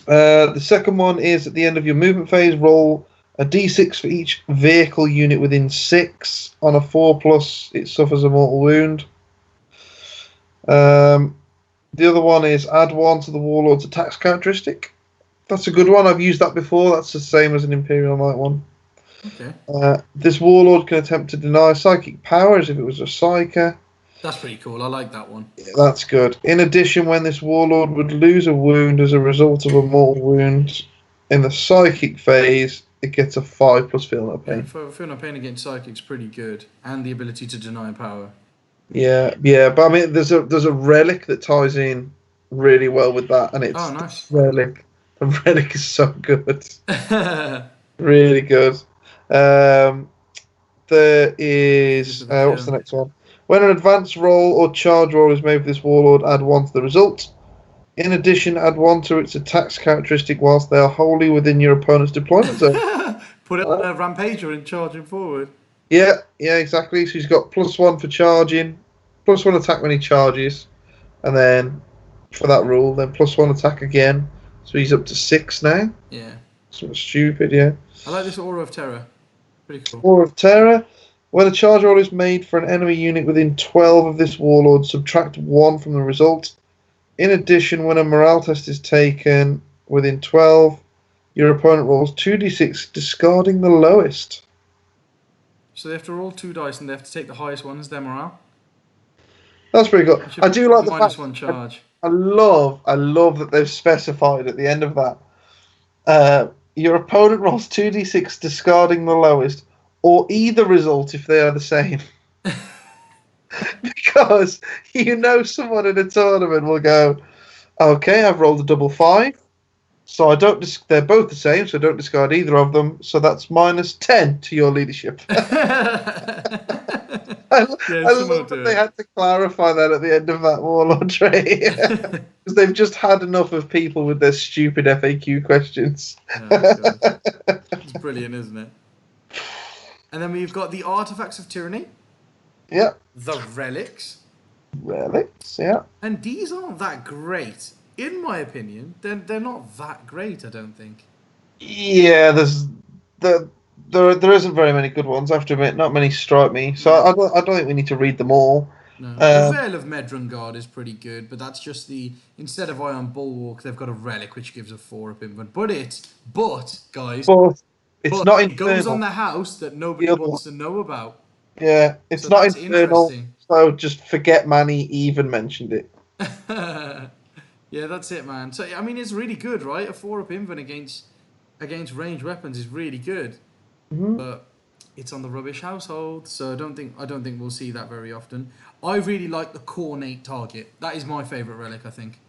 The second one is at the end of your movement phase, roll a d6 for each vehicle unit within 6. On a 4+, it suffers a mortal wound. The other one is add 1 to the Warlord's attacks characteristic. That's a good one. I've used that before. That's the same as an Imperial Knight one. Okay. This Warlord can attempt to deny psychic power as if it was a Psyker. That's pretty cool. I like that one. Yeah, that's good. In addition, when this Warlord would lose a wound as a result of a mortal wound in the Psychic phase, it gets a 5+ feel no pain. Yeah, feel no pain against psychic's pretty good, and the ability to deny power. Yeah, but I mean, there's a relic that ties in really well with that, and it's nice. relic. The relic is so good, really good. There is what's the next one? When an advance roll or charge roll is made for this Warlord, add 1 to the result. In addition, add 1 to its attacks characteristic whilst they are wholly within your opponent's deployment zone. Put it on a rampager and charging forward. Yeah, exactly. So he's got +1 for charging, +1 attack when he charges, and then for that rule, then +1 attack again. So he's up to 6 now. Yeah. Sort of stupid, yeah. I like this Aura of Terror. Pretty cool. Aura of Terror. When a charge roll is made for an enemy unit within 12 of this Warlord, subtract 1 from the result. In addition, when a morale test is taken within 12, your opponent rolls 2d6, discarding the lowest. So they have to roll 2 dice and they have to take the highest one as their morale? That's pretty good. I do like the fact -1 charge. I love that they've specified at the end of that. Your opponent rolls 2d6, discarding the lowest, or either result if they are the same. Because someone in a tournament will go, okay, I've rolled a double 5, so I don't. They're both the same, so don't discard either of them. So that's -10 to your leadership. I love that they had to clarify that at the end of that Warlord tray. Because they've just had enough of people with their stupid FAQ questions. Oh, it's brilliant, isn't it? And then we've got the Artifacts of Tyranny. Yeah. The Relics. Relics, yeah. And these aren't that great. In my opinion, they're not that great, I don't think. Yeah, there isn't very many good ones, I have to admit. Not many strike me. So I don't think we need to read them all. No. The Veil of Medrungard is pretty good, but that's just instead of Iron Bulwark, they've got a relic which gives a 4 up invent. But guys, it's not it goes on the house that nobody wants to know about. Yeah, it's not infernal. So just forget Manny even mentioned it. Yeah, that's it, man. So I mean, it's really good, right? A 4 up invent against ranged weapons is really good. Mm-hmm. But it's on the rubbish household, so I don't think we'll see that very often. I really like the Cornate Target. That is my favourite relic, I think.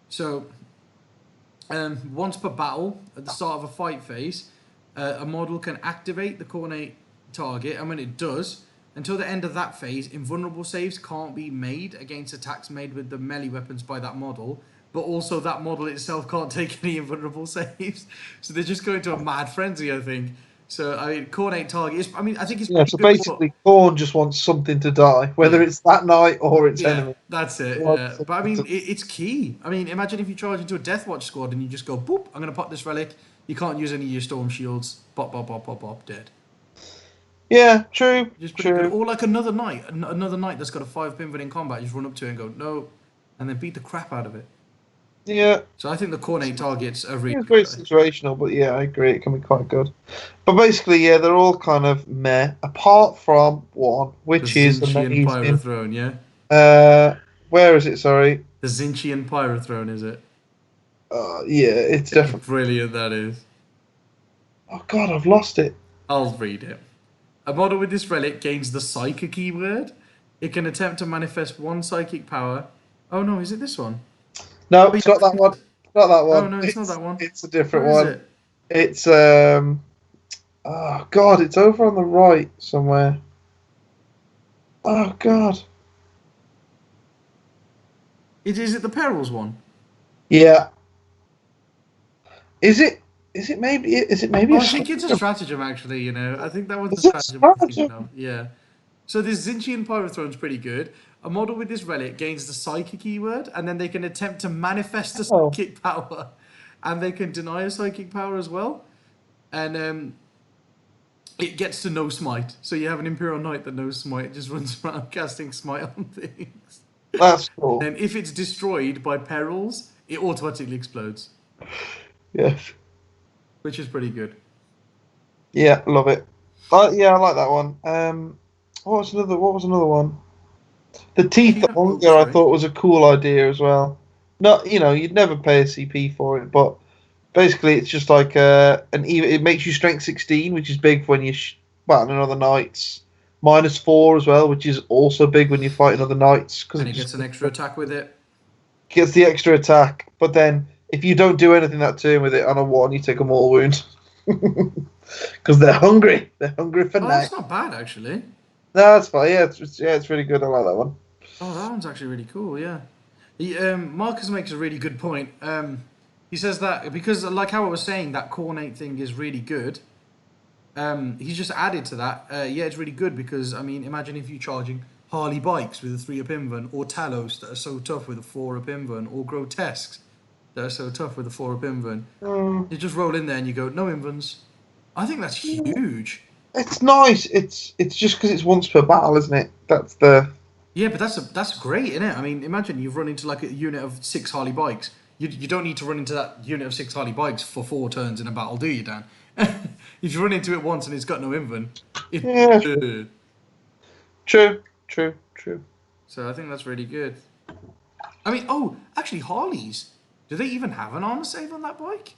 So, once per battle, at the start of a fight phase, a model can activate the Cornate Target, and when it does, until the end of that phase, invulnerable saves can't be made against attacks made with the melee weapons by that model, but also that model itself can't take any invulnerable saves. So they're just going to a mad frenzy, I think. So, I mean, Cornate Target is, I think it's... Yeah, so basically, Khorne just wants something to die, whether it's that knight or its enemy. That's it, yeah. But, I mean, it's key. I mean, imagine if you charge into a Deathwatch squad and you just go, boop, I'm going to pop this relic. You can't use any of your Storm Shields. Bop, bop, bop, bop, bop, dead. Yeah, true. True. Or like another knight that's got a 5 pin in combat. You just run up to it and go, no, and then beat the crap out of it. Yeah. So I think the Cornate targets are really very situational, but yeah, I agree. It can be quite good. But basically, yeah, they're all kind of meh, apart from one, which is amazing. The Zinchian Pyrothrone, yeah? Where is it, sorry? The Zinchian Pyrothrone, is it? Yeah, it's definitely... Brilliant, that is. Oh, God, I've lost it. I'll read it. A model with this relic gains the Psychic keyword. It can attempt to manifest 1 psychic power. Oh, no, is it this one? No, it's not that one. Not that one. Oh, no, it's not that one. It's a different Where one. Is it? It's, oh, God, it's over on the right somewhere. Oh, God. Is it the Perils one? Yeah. Is it maybe? I think it's a stratagem, actually. You know, I think that one's a stratagem. Yeah. So this Zinchian Pyrothrone's pretty good. A model with this relic gains the Psychic keyword, and then they can attempt to manifest a psychic power. and they can deny a psychic power as well. And it gets to no smite. So you have an Imperial Knight that knows smite, it just runs around casting smite on things. That's cool. And if it's destroyed by perils, it automatically explodes, Yes. which is pretty good. Yeah, love it. Yeah, I like that one. What was another one? The Teeth of Hunger, I thought was a cool idea as well. Not, you'd never pay a CP for it, but basically it's just like it makes you strength 16, which is big when you battling other knights. -4 as well, which is also big when you fight other knights. And it gets an extra attack with it. Gets the extra attack, but then if you don't do anything that turn with it on a 1, you take a mortal wound. Because they're hungry. They're hungry for Oh, night. that's not bad, actually. No, that's fine. Yeah, it's really good. I like that one. Oh, that one's actually really cool, yeah. Marcus makes a really good point. He says that because, like how I was saying, that Cornate thing is really good. He's just added to that. Yeah, it's really good because, I mean, imagine if you're charging Harley bikes with a 3-up Invan, or Talos that are so tough with a 4-up Invan, or Grotesques that are so tough with a 4-up Invan. You just roll in there and you go, no Invans. I think that's huge. It's nice. It's just because it's once per battle, isn't it? That's the... Yeah, but that's great, isn't it? I mean, imagine you've run into like a unit of 6 Harley bikes. You don't need to run into that unit of 6 Harley bikes for 4 turns in a battle, do you, Dan? If you run into it once and it's got no Invan, True. So I think that's really good. I mean, actually, Harleys, do they even have an armor save on that bike?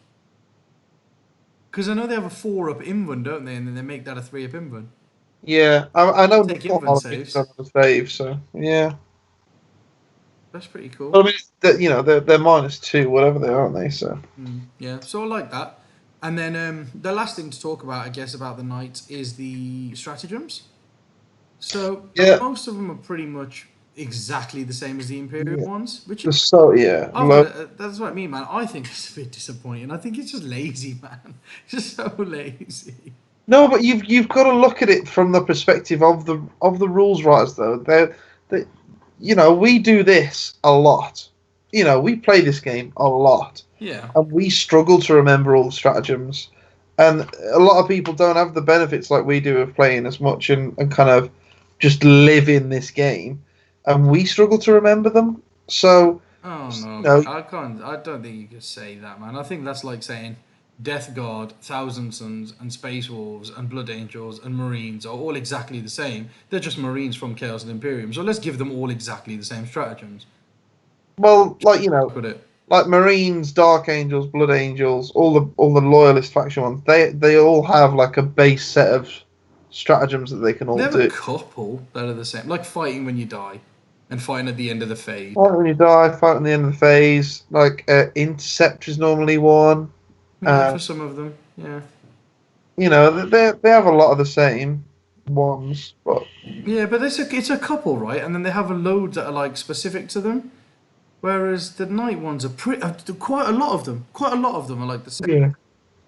Because I know they have a 4-up Invan, don't they? And then they make that a 3-up Invan. Yeah, I know. Take Invan saves. Save, so yeah. That's pretty cool. Well, I mean, they're -2, whatever they are, aren't they? So yeah, so I like that. And then the last thing to talk about, I guess, about the knights is the stratagems. So most of them are pretty much exactly the same as the Imperial ones, which is that's what I mean, man. I think it's a bit disappointing. I think it's just lazy, man. It's just so lazy. No, but you've got to look at it from the perspective of the rules writers, though. They we do this a lot. We play this game a lot. Yeah. And we struggle to remember all the stratagems. And a lot of people don't have the benefits like we do of playing as much and kind of just live in this game. And we struggle to remember them. So... Oh, no. I don't think you could say that, man. I think that's like saying Death Guard, Thousand Suns, and Space Wolves, and Blood Angels, and Marines are all exactly the same. They're just Marines from Chaos and Imperium. So let's give them all exactly the same stratagems. Well, like Marines, Dark Angels, Blood Angels, all the Loyalist faction ones, they all have like a base set of stratagems that they can all do. They have a couple that are the same, like fighting when you die, and fighting at the end of the phase. Fight when you die, fight at the end of the phase. Like Intercept is normally one. Yeah, for some of them, yeah. They have a lot of the same ones, but yeah, but it's a couple, right? And then they have a load that are like specific to them. Whereas the night ones are quite a lot of them. Quite a lot of them are like the same. Yeah,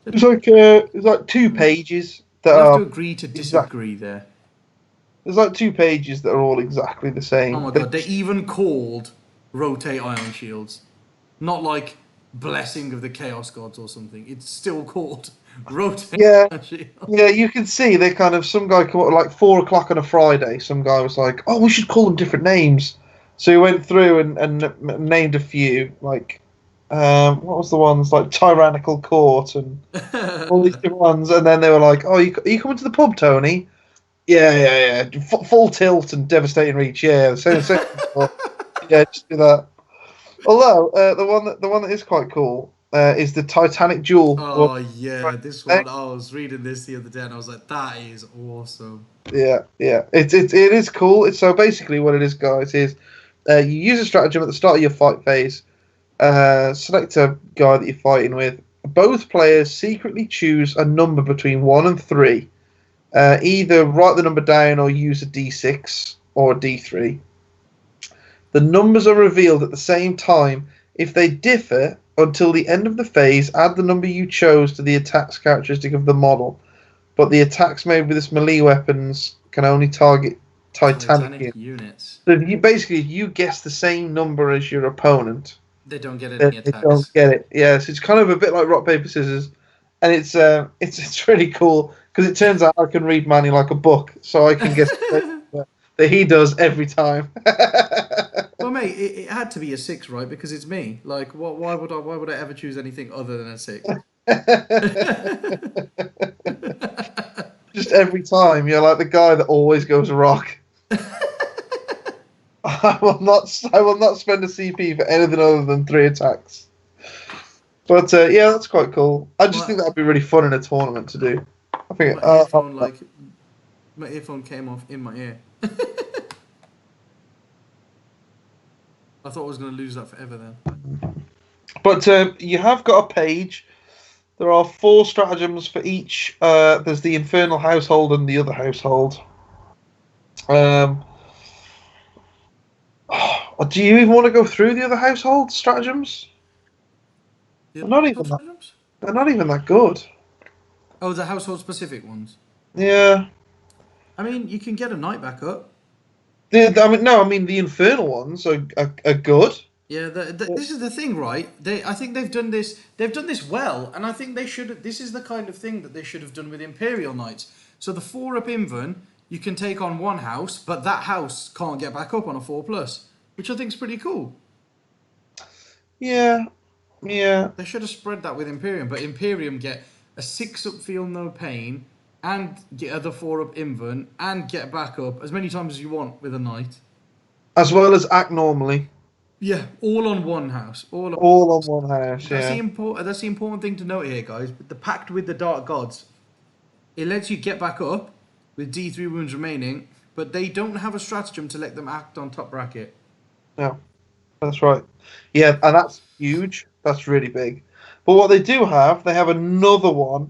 it's like 2 pages that you have to agree to disagree there. There's like 2 pages that are all exactly the same. Oh my god, they're even called Rotate Ion Shields, not like Blessing of the Chaos Gods or something. It's still called Rotate Ion Shields. Yeah, you can see they kind of some guy come up like 4 o'clock on a Friday. Some guy was like, "Oh, we should call them different names." So he went through and named a few, like, what was the ones, like Tyrannical Court and all these different ones. And then they were like, "Oh, are you coming to the pub, Tony?" Yeah. Full Tilt and Devastating Reach, yeah. Same yeah, just do that. Although, the one that is quite cool is the Titanic Duel. Oh, yeah, this one, I was reading this the other day and I was like, that is awesome. Yeah. It is cool. So basically what it is, guys, is... you use a stratagem at the start of your fight phase. Select a guy that you're fighting with. Both players secretly choose a number between 1 and 3. Either write the number down or use a D6 or a D3. The numbers are revealed at the same time. If they differ until the end of the phase, add the number you chose to the attacks characteristic of the model. But the attacks made with this melee weapons can only target Titanic units. So if you guess the same number as your opponent, They don't get then any they don't attacks. get it. Yeah, so it's kind of a bit like rock paper scissors, and it's really cool because it turns out I can read Manny like a book, so I can guess that he does every time. Well, mate, it had to be a six, right? Because it's me. Like, what? Why would I ever choose anything other than a six? Just every time, you're like the guy that always goes rock. I will not spend a CP for anything other than 3 attacks. But yeah, that's quite cool. I just my think that'd be really fun in a tournament to do. I think. my earphone, like, my earphone came off in my ear. I thought I was gonna lose that forever then. But you have got a page. There are 4 stratagems for each. There's the Infernal Household and the other household. Um, do you even want to go through the other household stratagems? The They're not other even that. items? They're not even that good. Oh, the household specific ones. Yeah. I mean, you can get a knight back up. I mean, no. I mean, the Infernal ones are good. Yeah, this is the thing, right? I think they've done this. They've done this well, and I think they should. This is the kind of thing that they should have done with Imperial Knights. So the 4-up Inven, you can take on one house, but that house can't get back up on a 4+, which I think is pretty cool. Yeah. Yeah. They should have spread that with Imperium, but Imperium get a 6-up Feel No Pain, and get other 4-up Inven, and get back up as many times as you want with a Knight. As well as act normally. Yeah, all on one house. All on. All on one house. That's the Yeah. important. That's the important thing to note here, guys. The pact with the Dark Gods. It lets you get back up with D3 wounds remaining, but they don't have a stratagem to let them act on top bracket. Yeah. That's right. Yeah, and that's huge. That's really big. But what they have another one.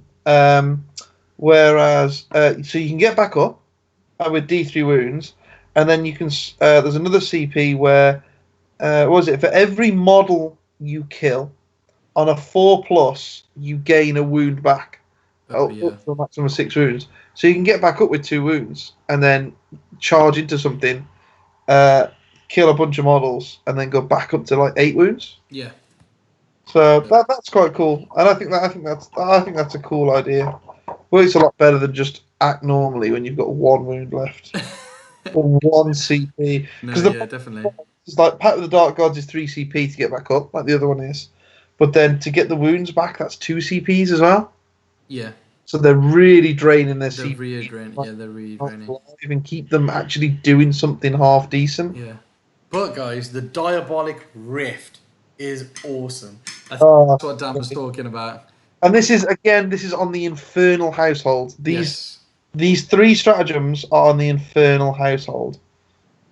Whereas, so you can get back up with D3 wounds, and then you can. There's another CP where, what was it? For every model you kill on a 4+, you gain a wound back. Oh Up yeah. to a maximum of 6 wounds. So you can get back up with 2 wounds, and then charge into something, uh, kill a bunch of models, and then go back up to like 8 wounds. Yeah. So that's quite cool, and I think that's a cool idea. Works a lot better than just act normally when you've got 1 wound left or 1 CP. No, Because yeah, definitely. it's like Pact with the Dark Gods is 3 CP to get back up, like the other one is, but then to get the wounds back, that's 2 CPs as well. Yeah. So they're really draining their They're CP. redraining. Yeah, they're redraining. Even keep them actually doing something half decent. Yeah. But guys, the Diabolic Rift is awesome. I think Oh, that's what Dan was talking about. and this is on the Infernal Household. Yes. These 3 stratagems are on the Infernal Household.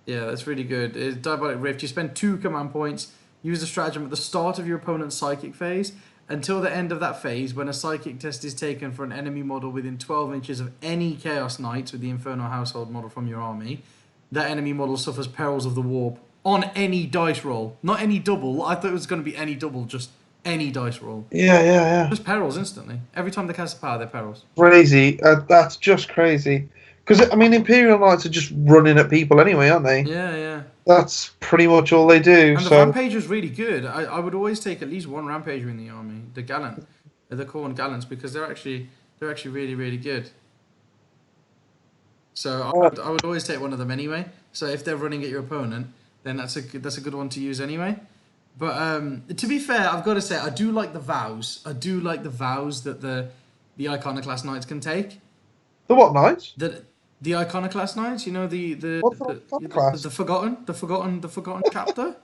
Yeah, that's really good. It's Diabolic Rift. You spend 2 command points. Use the stratagem at the start of your opponent's psychic phase until the end of that phase, when a psychic test is taken for an enemy model within 12 inches of any Chaos Knights with the Infernal Household model from your army. That enemy model suffers perils of the warp on any dice roll. Not any double. I thought it was going to be any double, just any dice roll. Yeah. Just perils instantly. Every time they cast a power, they're perils. Crazy. That's just crazy. Because, I mean, Imperial Knights are just running at people anyway, aren't they? Yeah. That's pretty much all they do. And the So Rampager's really good. I would always take at least one Rampager in the army. The Gallant. The Corn Gallants, because they're actually really, really good. So I would always take one of them anyway. So if they're running at your opponent, then that's a good one to use anyway. But to be fair, I've got to say I do like the vows. I do like the vows that the Iconoclast Knights can take. the what Knights? The Iconoclast Knights, you know, What's the Iconoclast? the forgotten chapter.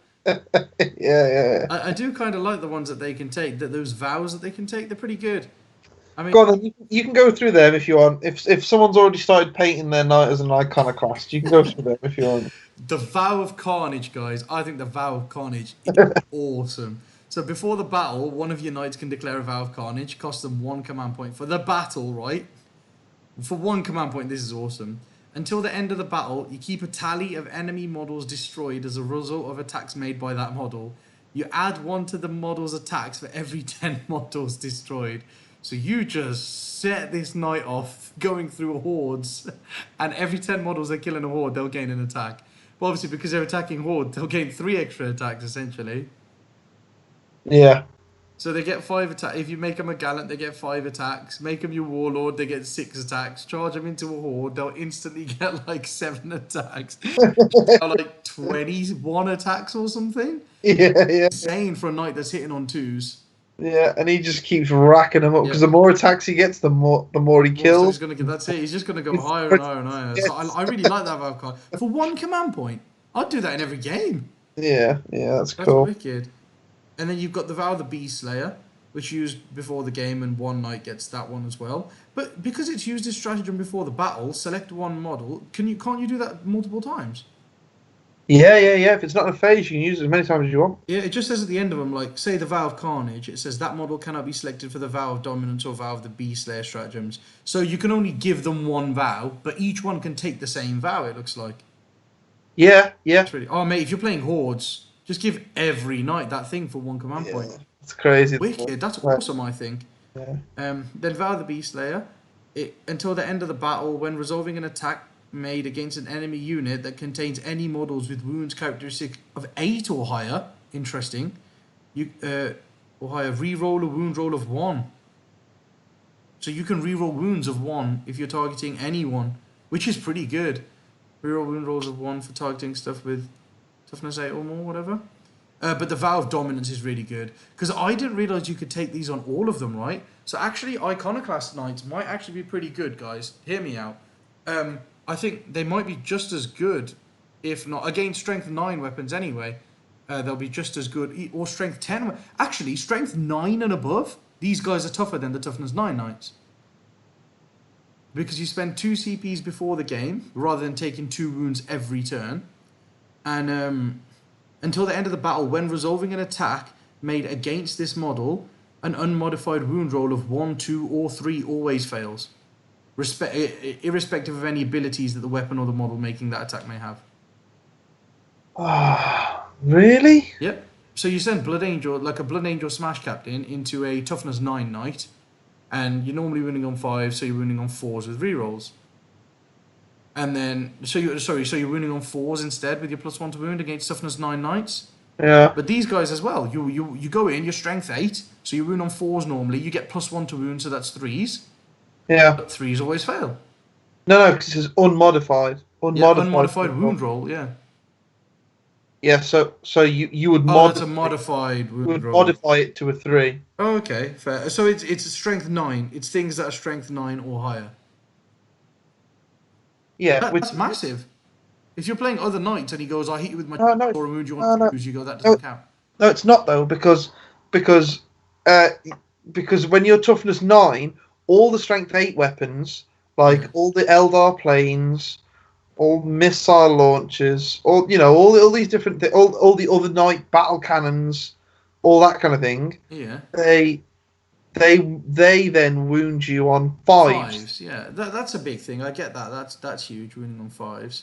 Yeah. I do kind of like the ones that they can take. Those vows that they can take, they're pretty good. I mean, Go on, then. You can go through them if you want. If someone's already started painting their knight as an iconoclast, you can go through them if you want. the Vow of Carnage, guys. I think the Vow of Carnage is awesome. So before the battle, one of your knights can declare a Vow of Carnage. Costs them 1 command point for the battle, right? For 1 command point, this is awesome. Until the end of the battle, you keep a tally of enemy models destroyed as a result of attacks made by that model. You add 1 to the model's attacks for every 10 models destroyed. So you just set this knight off going through hordes, and every 10 models they're killing a horde, they'll gain an attack. But obviously, because they're attacking horde, they'll gain 3 extra attacks essentially. Yeah. So they get 5 attacks. If you make them a gallant, they get 5 attacks. Make them your warlord, they get 6 attacks. Charge them into a horde, they'll instantly get like 7 attacks. Like 21 attacks or something. Yeah, yeah, Insane for a knight that's hitting on 2s. yeah. And he just keeps racking them up because Yeah. the more attacks he gets, the more he More stuff he's kills. gonna get. That's it. He's just gonna go It's higher so and higher and higher. So I yes. really like that valve card. For 1 command point, I'd do that in every game. Yeah, yeah, that's That's cool. wicked. And then you've got the Vow of the Beast Slayer, which you use before the game, and one knight gets that one as well. But because it's used as stratagem before the battle, select one model. Can't you do that multiple times? Yeah, yeah, yeah. If it's not in a phase, you can use it as many times as you want. Yeah, it just says at the end of them, like, say the Vow of Carnage, it says that model cannot be selected for the Vow of Dominance or Vow of the Beast Slayer stratagems. So you can only give them one vow, but each one can take the same vow, it looks like. Yeah, yeah, It's really. Oh, mate, if you're playing Hordes, just give every knight that thing for 1 command point. yeah. It's crazy. Wicked, that's Right. awesome, I think. Yeah. Then Vow of the Beast Slayer. Until the end of the battle, when resolving an attack made against an enemy unit that contains any models with wounds characteristic of 8 or higher, interesting, you or higher, re-roll a wound roll of 1. So you can re-roll wounds of 1 if you're targeting anyone, which is pretty good. Re-roll wound rolls of 1 for targeting stuff with toughness 8 or more, whatever. But the Vow of Dominance is really good. Because I didn't realise you could take these on all of them, right? So actually, Iconoclast Knights might actually be pretty good, guys. Hear me out. I think they might be just as good, if not, against Strength 9 weapons anyway. They'll be just as good. Or Strength 10. Actually, Strength 9 and above, these guys are tougher than the Toughness 9 Knights. Because you spend 2 CPs before the game, rather than taking 2 wounds every turn. And until the end of the battle, when resolving an attack made against this model, an unmodified wound roll of 1, 2, or 3 always fails, irrespective of any abilities that the weapon or the model making that attack may have. Ah, really? Yep. So you send Blood Angel, like a Blood Angel Smash Captain, into a Toughness 9 Knight, and you're normally winning on 5, so you're winning on 4s with rerolls. And then, so you're winning on 4s instead with your +1 to wound against Toughness 9 Knights. Yeah. But these guys as well, you go in, you're Strength 8, so you wound on 4s normally, you get +1 to wound, so that's 3s. Yeah. But 3s always fail. No, because it says unmodified. Yeah, Unmodified. unmodified wound roll, yeah. Yeah, so you would Oh, that's a modify modified wound roll. modify it to a 3. Oh, okay, fair. So it's a Strength 9. It's things that are Strength 9 or higher. Yeah, That's massive. If you're playing other knights and he goes, I hit you with my no, or wound you no, on no. 2s, you go, that doesn't count. no, it's not though because uh, because when you're toughness 9, all the strength 8 weapons, like Yeah. all the Eldar planes, all missile launchers, all these different all the other knight battle cannons, all that kind of thing. Yeah. They then wound you on 5s. 5s, yeah. That's a big thing. I get that. That's huge, wounding on 5s.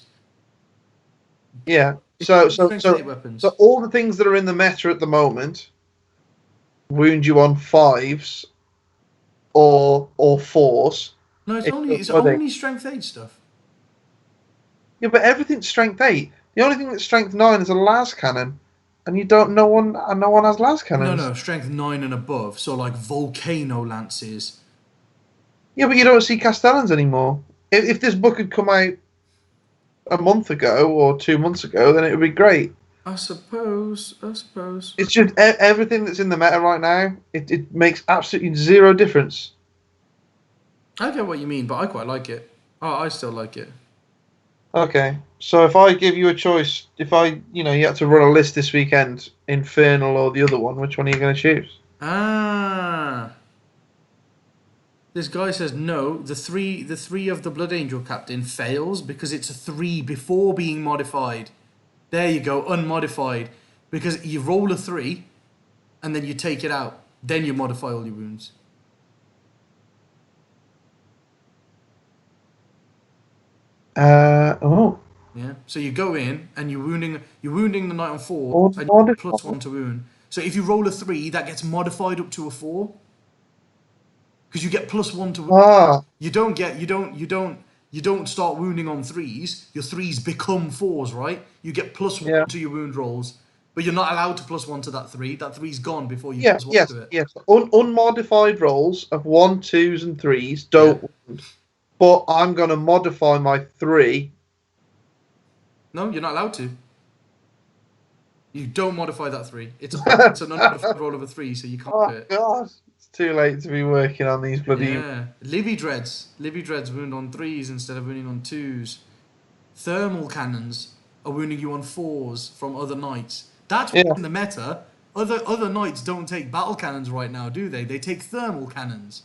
Yeah. It's So Strength 8 weapons. so all the things that are in the meta at the moment wound you on 5s or 4s. No, If it's you're flooding. only Strength 8 stuff. Yeah, but everything's strength 8. The only thing that's strength 9 is a las cannon, and no one has las cannons. No, Strength 9 and above. So like Volcano Lances. Yeah, but you don't see castellans anymore. If this book had come out a month ago or 2 months ago, then it would be great. I suppose. It's just everything that's in the meta right now. It makes absolutely zero difference. I get what you mean, but I quite like it. Oh, I still like it. Okay, so if I give you a choice, you had to run a list this weekend, Infernal or the other one, which one are you going to choose? Ah. This guy says no. The three of the Blood Angel Captain fails because it's a 3 before being modified. There you go, unmodified. Because you roll a 3, and then you take it out. Then you modify all your wounds. Oh. Yeah. So you go in and you're wounding the knight on 4 and you Modified. +1 to wound. So if you roll a 3, that gets modified up to a 4. Because you get +1 to wound. Ah, You don't start wounding on 3s. Your 3s become 4s, right? You get +1 yeah. to your wound rolls. But you're not allowed to plus 1 to that 3. That 3's gone before you Yeah, plus 1 yes, to it. yes. Unmodified rolls of 1, 2s, and 3s Yeah. don't wound. But I'm going to modify my 3. No, you're not allowed to. You don't modify that 3. It's an unmodified roll of a 3, so you can't do Oh, it. God. It's too late to be working on these bloody. Yeah. Libby Dreads. Libby Dreads wound on 3s instead of wounding on 2s. Thermal cannons are wounding you on 4s from other knights. That's what's Yeah. in the meta. Other knights don't take battle cannons right now, do they? They take thermal cannons.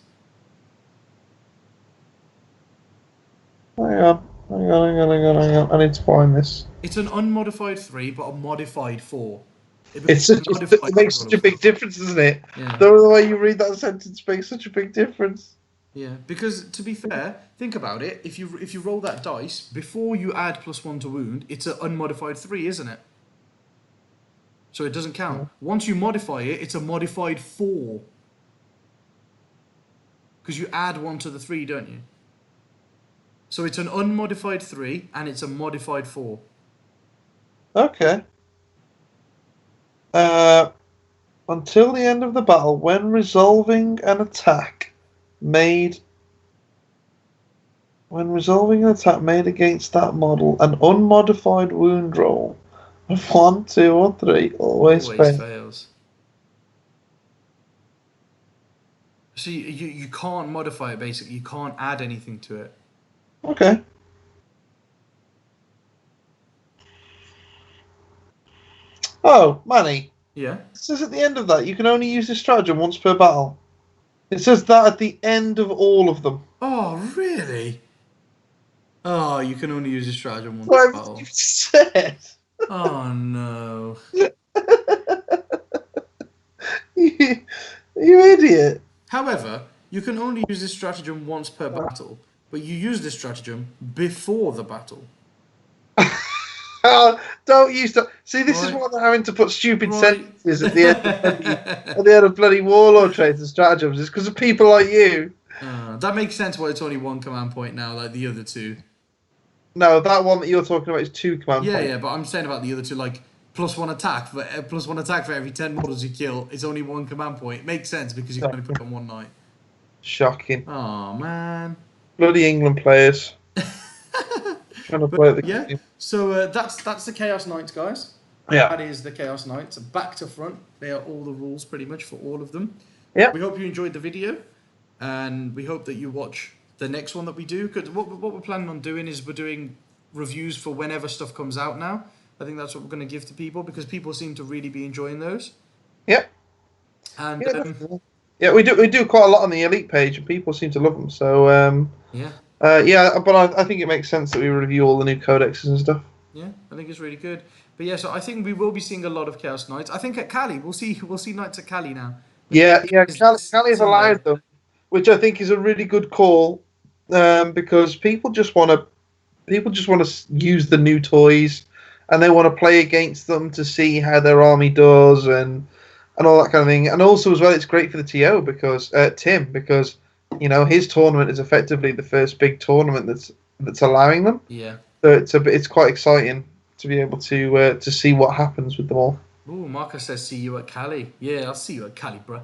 Hang on. I need to find this. It's an unmodified 3, but a modified 4. It It's becomes such, a modified it makes roll such of a big 4. difference, doesn't it? Yeah. The way you read that sentence makes such a big difference. Yeah, because to be fair, think about it. If you roll that dice before you add plus 1 to wound, it's an unmodified 3, isn't it? So it doesn't count. Once you modify it, it's a modified 4. Because you add 1 to the 3, don't you? So it's an unmodified 3 and it's a modified 4. Okay. Until the end of the battle, when resolving an attack made against that model, an unmodified wound roll of 1, 2, or 3 always Always fails. fails. So you can't modify it, basically. You can't add anything to it. Okay. Oh, Manny. Yeah? It says at the end of that you can only use this stratagem once per battle. It says that at the end of all of them. Oh, really? Oh, you can only use this stratagem once per What battle. you said? Oh, no. You idiot. However, you can only use this stratagem once per battle, but you use this stratagem before the battle. Oh, don't use that. See, this is Right. why they're having to put stupid Right. sentences at the end of bloody warlord traits and stratagems. It's because of people like you. That makes sense why it's only 1 command point now, like the other 2. No, that one that you're talking about is 2 command Yeah, points. yeah, but I'm saying about the other 2, like +1 attack, but +1 attack for every 10 models you kill. It's only 1 command point. It makes sense because you can only put it on one knight. Shocking. Oh man. Bloody England players. Trying to play the Yeah. game. So that's the Chaos Knights, guys. Yeah. That is the Chaos Knights, back to front. They are all the rules pretty much for all of them. Yeah. We hope you enjoyed the video, and we hope that you watch the next one that we do. Because what we're planning on doing is we're doing reviews for whenever stuff comes out now. I think that's what we're going to give to people because people seem to really be enjoying those. Yeah. And Yeah, definitely. Yeah, we do quite a lot on the elite page, and people seem to love them. So yeah, but I think it makes sense that we review all the new codexes and stuff. yeah, I think it's really good. But yeah, so I think we will be seeing a lot of Chaos Knights. I think at Cali, we'll see Knights at Cali now. Yeah, It's Cali's in allowed May. them, which I think is a really good call, because people just want to use the new toys, and they want to play against them to see how their army does and all that kind of thing. And also as well, it's great for the TO because Tim, because his tournament is effectively the first big tournament that's allowing them. Yeah. So it's quite exciting to be able to see what happens with them all. Ooh, Marcus says, see you at Cali. Yeah, I'll see you at Cali, bro.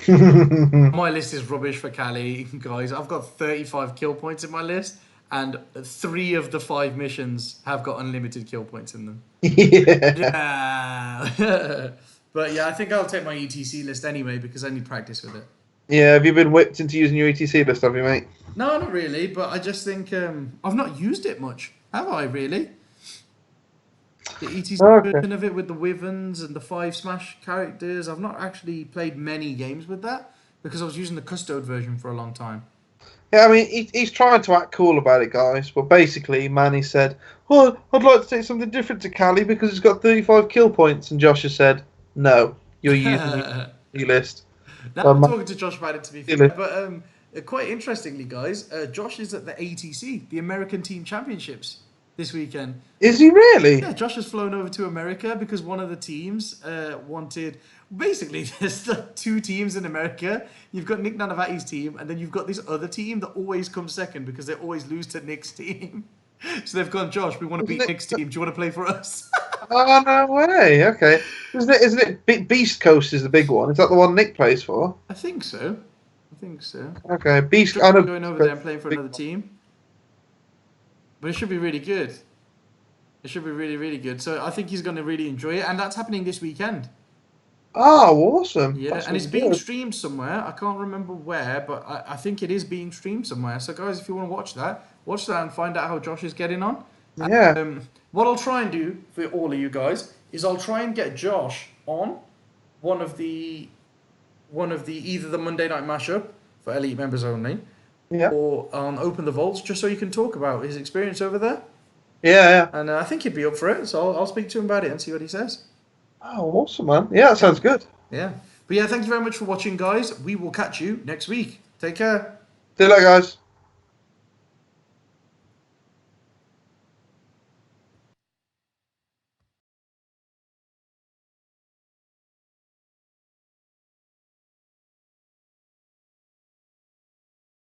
My list is rubbish for Cali, guys. I've got 35 kill points in my list, and 3 of the 5 missions have got unlimited kill points in them. Yeah. Yeah. But yeah, I think I'll take my ETC list anyway because I need practice with it. Yeah, have you been whipped into using your ETC list, have you, mate? No, not really, but I just think I've not used it much, have I, really? The ETC version of it with the Wyverns and the 5 Smash characters, I've not actually played many games with that because I was using the Custode version for a long time. Yeah, I mean, he's trying to act cool about it, guys, but basically, Manny said, "Oh, I'd like to take something different to Cali because it's got 35 kill points," and Josh has said, "No, you're using your list." Now I'm talking to Josh about it, to be fair. But quite interestingly, guys, Josh is at the ATC, the American Team Championships, this weekend. Is he really? Yeah, Josh has flown over to America because one of the teams wanted... Basically, there's 2 teams in America. You've got Nick Nanavati's team, and then you've got this other team that always comes second because they always lose to Nick's team. So they've gone, Josh, we want to beat Nick's team. Do you want to play for us? Oh, no way. Okay. Isn't it Beast Coast is the big one? Is that the one Nick plays for? I think so. I think so. Okay. Beast. Just I know going Beast over there Coast and playing is for the big another one. team. But it should be really good. It should be really, really good. So I think he's going to really enjoy it. And that's happening this weekend. Oh, awesome. Yeah, That's and it's really being good. streamed somewhere. I can't remember where, but I think it is being streamed somewhere. So, guys, if you want to watch that and find out how Josh is getting on. Yeah. What I'll try and do for all of you guys is I'll try and get Josh on one of the either the Monday night mashup for elite members only, Yeah. or open the vaults just so you can talk about his experience over there. Yeah. Yeah. And I think he'd be up for it, so I'll speak to him about it and see what he says. Oh, awesome, man. Yeah, that sounds good. Yeah. But yeah, thank you very much for watching, guys. We will catch you next week. Take care. See you later, guys.